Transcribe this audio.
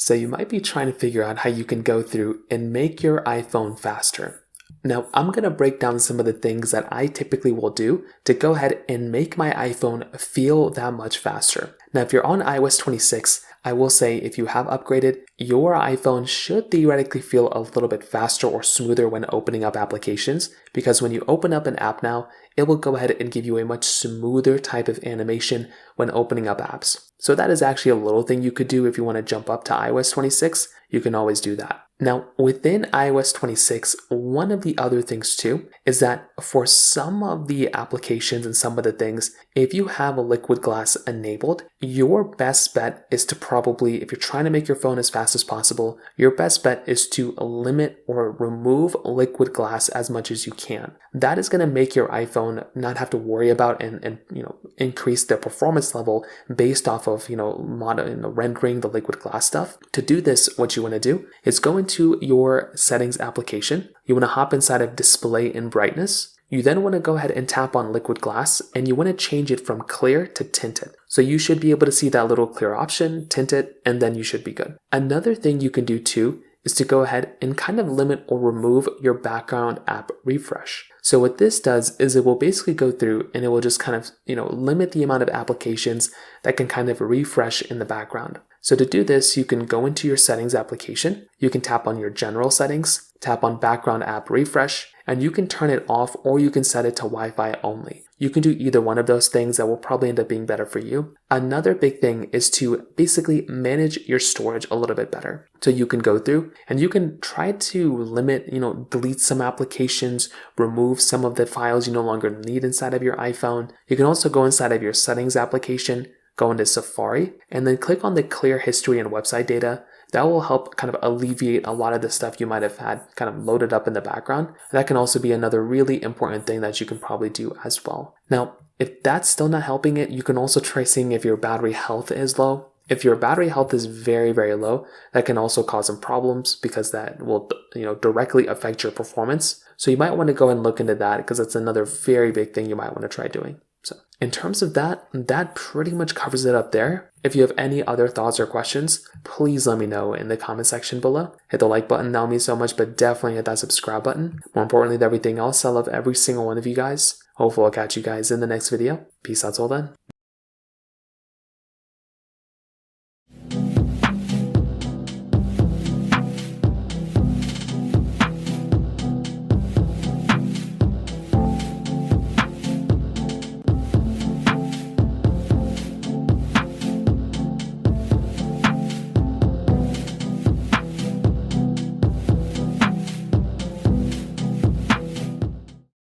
So you might be trying to figure out how you can go through and make your iPhone faster. Now, I'm going to break down some of the things that I typically will do to go ahead and make my iPhone feel that much faster. Now, if you're on iOS 26, I will say if you have upgraded, your iPhone should theoretically feel a little bit faster or smoother when opening up applications, because when you open up an app now, it will go ahead and give you a much smoother type of animation when opening up apps. So that is actually a little thing you could do if you want to jump up to iOS 26. You can always do that. Now, within iOS 26, one of the other things too is that for some of the applications and some of the things, if you have a liquid glass enabled, your best bet is to probably, if you're trying to make your phone as fast as possible, your best bet is to limit or remove liquid glass as much as you can. That is going to make your iPhone not have to worry about and increase the performance level based off of rendering the liquid glass stuff. To do this, what you want to do is go into your settings application. You want to hop inside of display and brightness. You then want to go ahead and tap on liquid glass, and you want to change it from clear to tinted. So you should be able to see that little clear option, tint it, and then you should be good. Another thing you can do too is to go ahead and kind of limit or remove your background app refresh. So what this does is it will basically go through and it will just kind of, limit the amount of applications that can kind of refresh in the background. So to do this, you can go into your settings application, you can tap on your general settings, tap on background app refresh, and you can turn it off or you can set it to Wi-Fi only. You can do either one of those things. That will probably end up being better for you. Another big thing is to basically manage your storage a little bit better. So you can go through and you can try to limit, delete some applications, remove some of the files you no longer need inside of your iPhone. You can also go inside of your settings application, go into Safari, and then click on the clear history and website data. That will help kind of alleviate a lot of the stuff you might have had kind of loaded up in the background. That can also be another really important thing that you can probably do as well. Now, if that's still not helping it, you can also try seeing if your battery health is low. If your battery health is very, very low, that can also cause some problems because that will, directly affect your performance. So you might want to go and look into that because that's another very big thing you might want to try doing. So in terms of that pretty much covers it up there. If you have any other thoughts or questions, please let me know in the comment section below. Hit the like button, that'll mean so much, but definitely hit that subscribe button. More importantly than everything else, I love every single one of you guys. Hopefully I'll catch you guys in the next video. Peace out till then.